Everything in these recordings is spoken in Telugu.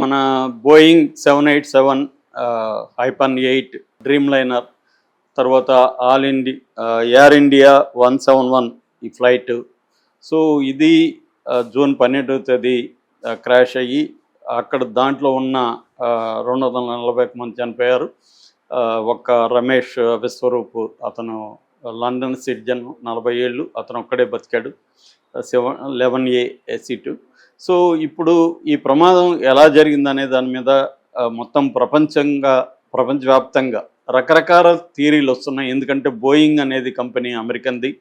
మన బోయింగ్ 787 హైపన్ 8 డ్రీమ్ లైనర్, తర్వాత ఎయిర్ ఇండియా 171 ఈ ఫ్లైట్. సో ఇది జూన్ 12వ తేదీ క్రాష్ అయ్యి అక్కడ దాంట్లో ఉన్న 240 మంది చనిపోయారు. ఒక్క రమేష్ విశ్వరూప్, అతను లండన్ సిటిజన్, 40 ఏళ్ళు, అతను ఒక్కడే బతికాడు. 11A seat. సో ఇప్పుడు ఈ ప్రమాదం ఎలా జరిగిందనే దాని మీద మొత్తం ప్రపంచవ్యాప్తంగా రకరకాల థియరీలు వస్తున్నాయి. ఎందుకంటే బోయింగ్ అనేది కంపెనీ అమెరికన్ది,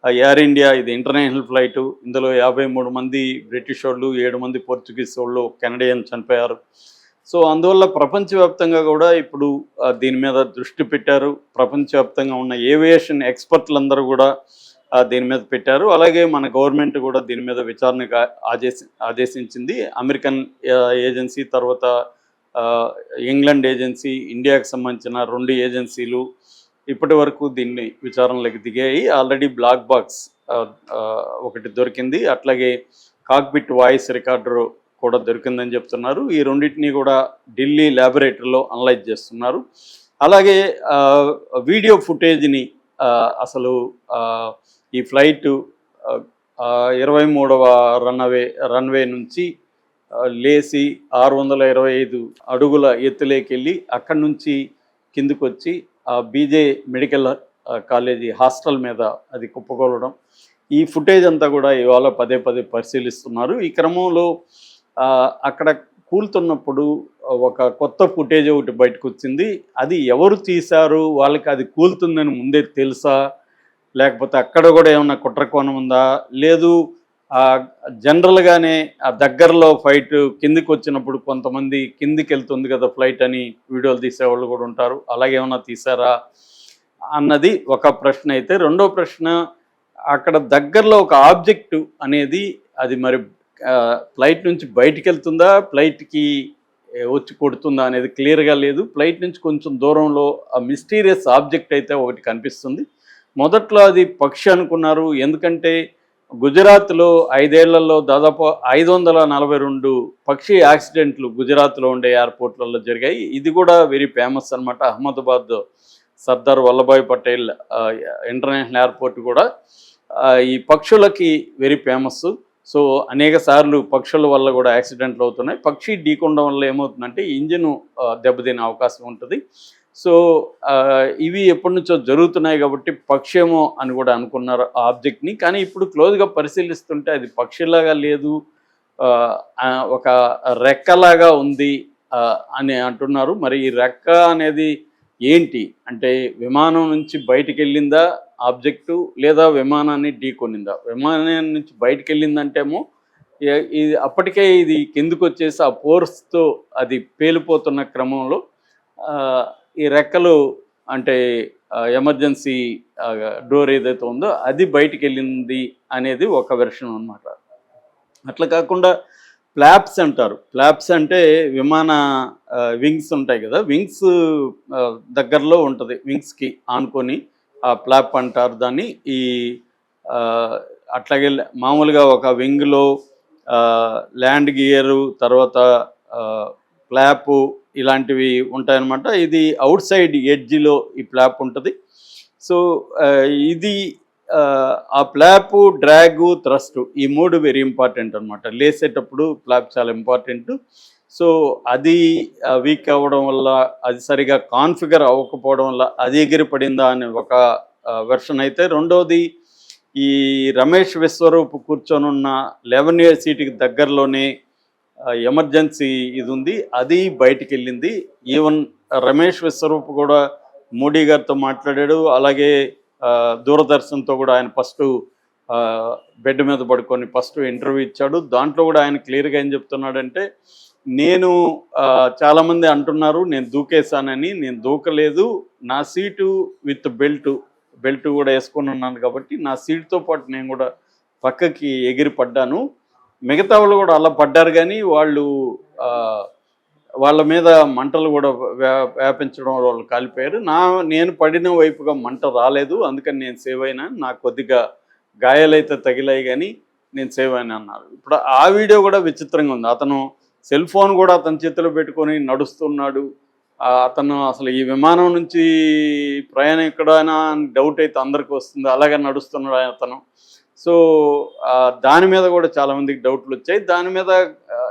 ఎయిర్ ఇండియా ఇది ఇంటర్నేషనల్ ఫ్లైటు. ఇందులో 53 మంది బ్రిటిష్ వాళ్ళు, 7 మంది పోర్చుగీస్ వాళ్ళు, కెనడియన్ చనిపోయారు. సో అందువల్ల ప్రపంచవ్యాప్తంగా కూడా ఇప్పుడు దీని మీద దృష్టి పెట్టారు. ప్రపంచవ్యాప్తంగా ఉన్న ఏవియేషన్ ఎక్స్పర్ట్లందరూ కూడా దీని మీద పెట్టారు. అలాగే మన గవర్నమెంట్ కూడా దీని మీద విచారణకు ఆదేశించింది. అమెరికన్ ఏజెన్సీ, తర్వాత ఇంగ్లాండ్ ఏజెన్సీ, ఇండియాకు సంబంధించిన 2 ఏజెన్సీలు ఇప్పటి వరకు దీన్ని విచారణలోకి దిగాయి. ఆల్రెడీ బ్లాక్ బాక్స్ ఒకటి దొరికింది, అట్లాగే కాక్పిట్ వాయిస్ రికార్డర్ కూడా దొరికిందని చెప్తున్నారు. ఈ రెండింటినీ కూడా ఢిల్లీ ల్యాబొరేటరీలో అనలైజ్ చేస్తున్నారు. అలాగే వీడియో ఫుటేజ్ని అసలు ఈ ఫ్లైటు 23వ రన్వే నుంచి లేచి 625 అడుగుల ఎత్తులోకి వెళ్ళి అక్కడి నుంచి కిందికి వచ్చి బీజే మెడికల్ కాలేజీ హాస్టల్ మీద అది కుప్పకూలడం, ఈ ఫుటేజ్ అంతా కూడా ఇవాళ పదే పరిశీలిస్తున్నారు. ఈ క్రమంలో అక్కడ కూలుతున్నప్పుడు ఒక కొత్త ఫుటేజ్ ఒకటి బయటకు వచ్చింది. అది ఎవరు తీశారు, వాళ్ళకి అది కూలుతుందని ముందే తెలుసా, లేకపోతే అక్కడ కూడా ఏమన్నా కుట్రకోణం ఉందా, లేదు జనరల్గానే ఆ దగ్గరలో ఫ్లైట్ కిందికి వచ్చినప్పుడు కొంతమంది కిందికి వెళ్తుంది కదా ఫ్లైట్ అని వీడియోలు తీసేవాళ్ళు కూడా ఉంటారు, అలాగే ఏమన్నా తీసారా అన్నది ఒక ప్రశ్న. అయితే రెండో ప్రశ్న, అక్కడ దగ్గరలో ఒక ఆబ్జెక్టు అనేది అది మరి ఫ్లైట్ నుంచి బయటికి వెళ్తుందా, ఫ్లైట్కి వచ్చి కొడుతుందా అనేది క్లియర్గా లేదు. ఫ్లైట్ నుంచి కొంచెం దూరంలో ఆ మిస్టీరియస్ ఆబ్జెక్ట్ అయితే ఒకటి కనిపిస్తుంది. మొదట్లో అది పక్షి అనుకున్నారు, ఎందుకంటే గుజరాత్లో 5 ఏళ్లలో దాదాపు 542 పక్షి యాక్సిడెంట్లు గుజరాత్లో ఉండే ఎయిర్పోర్ట్లలో జరిగాయి. ఇది కూడా వెరీ ఫేమస్ అనమాట. అహ్మదాబాద్ సర్దార్ వల్లభాయ్ పటేల్ ఇంటర్నేషనల్ ఎయిర్పోర్ట్ కూడా ఈ పక్షులకి వెరీ ఫేమస్. సో అనేక సార్లు పక్షుల వల్ల కూడా యాక్సిడెంట్లు అవుతున్నాయి. పక్షి ఢీకొనడం వల్ల ఏమవుతుందంటే ఇంజిన్ దెబ్బతినే అవకాశం ఉంటుంది. సో ఇవి ఎప్పటి నుంచో జరుగుతున్నాయి కాబట్టి పక్షేమో అని కూడా అనుకున్నారు ఆ ఆబ్జెక్ట్ని. కానీ ఇప్పుడు క్లోజ్గా పరిశీలిస్తుంటే అది పక్షిలాగా లేదు, ఒక రెక్కలాగా ఉంది అని అంటున్నారు. మరి ఈ రెక్క అనేది ఏంటి అంటే విమానం నుంచి బయటికి వెళ్ళిందా ఆబ్జెక్టు, లేదా విమానాన్ని ఢీకొనిందా? విమానం నుంచి బయటికి వెళ్ళిందంటేమో ఇది అప్పటికే ఇది కిందకు వచ్చేసి ఆ ఫోర్స్తో అది పేలిపోతున్న క్రమంలో ఈ రెక్కలు అంటే ఎమర్జెన్సీ డోర్ ఏదైతే ఉందో అది బయటికి వెళ్ళింది అనేది ఒక వెర్షన్ అన్నమాట. అట్లా కాకుండా ఫ్లాప్స్ అంటారు. ఫ్లాప్స్ అంటే విమాన వింగ్స్ ఉంటాయి కదా, వింగ్స్ దగ్గరలో ఉంటుంది, వింగ్స్కి ఆనుకొని ఆ ఫ్లాప్ అంటారు దాన్ని. ఈ అట్లాగే మామూలుగా ఒక వింగ్లో ల్యాండ్ గియరు, తర్వాత ఫ్లాపు ఇలాంటివి ఉంటాయన్నమాట. ఇది అవుట్ సైడ్ ఎడ్జిలో ఈ ఫ్లాప్ ఉంటుంది. సో ఇది ఆ ఫ్లాపు, డ్రాగు, థ్రస్ట్ ఈ 3 వెరీ ఇంపార్టెంట్ అనమాట. లేసేటప్పుడు ఫ్లాప్ చాలా ఇంపార్టెంట్. సో అది వీక్ అవ్వడం వల్ల, అది సరిగా కాన్ఫిగర్ అవ్వకపోవడం వల్ల అది ఎగిరిపడిందా అనే ఒక వెర్షన్ అయితే, రెండోది ఈ రమేష్ విశ్వరూప్ కూర్చొని ఉన్న 11A సీటుకి దగ్గరలోనే ఎమర్జెన్సీ ఇది ఉంది, అది బయటికి వెళ్ళింది. ఈవెన్ రమేష్ విశ్వరూప్ కూడా మోడీ గారితో మాట్లాడాడు, అలాగే దూరదర్శన్తో కూడా ఆయన ఫస్ట్ బెడ్ మీద పడుకొని ఫస్ట్ ఇంటర్వ్యూ ఇచ్చాడు. దాంట్లో కూడా ఆయన క్లియర్గా ఏం చెప్తున్నాడంటే, నేను చాలామంది అంటున్నారు నేను దూకేశానని, నేను దూకలేదు, నా సీటు విత్ బెల్ట్ కూడా వేసుకొని ఉన్నాను కాబట్టి నా సీటుతో పాటు నేను కూడా పక్కకి ఎగిరి పడ్డాను. మిగతా వాళ్ళు కూడా అలా పడ్డారు, కానీ వాళ్ళ మీద మంటలు కూడా వ్యాపించడం వాళ్ళు కాలిపోయారు. నేను పడిన వైపుగా మంట రాలేదు, అందుకని నేను సేవ్ అయినా, నాకు కొద్దిగా గాయాలైతే తగిలాయి కానీ నేను సేవ్ అయినా అన్నారు. ఇప్పుడు ఆ వీడియో కూడా విచిత్రంగా ఉంది. అతను సెల్ ఫోన్ కూడా అతని చేతిలో పెట్టుకొని నడుస్తున్నాడు. అతను అసలు ఈ విమానం నుంచి ప్రయాణం ఎక్కడైనా అని డౌట్ అయితే అందరికి వస్తుంది. అలాగే నడుస్తున్నాడు అతను. సో, దాని మీద కూడా చాలామందికి డౌట్‌లొచ్చాయి. దాని మీద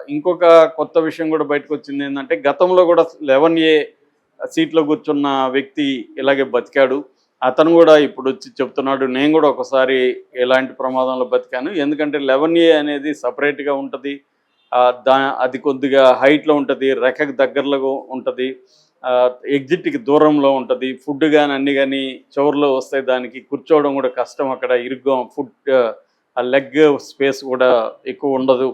ఇంకొక కొత్త విషయం కూడా బయటకొచ్చిందేందంటే, గతంలో కూడా 11A సీట్‌లో కూర్చున్న వ్యక్తి ఇలాగే బతికాడు. అతను కూడా ఇప్పుడొచ్చి చెప్తున్నాడు, నేను కూడా ఒకసారి ఇలాంటి ప్రమాదంలో బతికాను. ఎందుకంటే 11A అనేది సెపరేట్‌గా ఉంటది. అది కొద్దిగా హైట్‌లో ఉంటది. రెక్కకి దగ్గరలో ఉంటది. ఎగ్జిట్‌కి దూరంలో ఉంటది. ఫుడ్ గాని, అన్నీ గాని చివర్లో వస్తాయి. దానికి కూర్చోవడం కూడా కష్టం అక్కడ. ఇరుగ్గా ఆ లెగ్ స్పేస్ కూడా ఎక్కువ ఉండదు.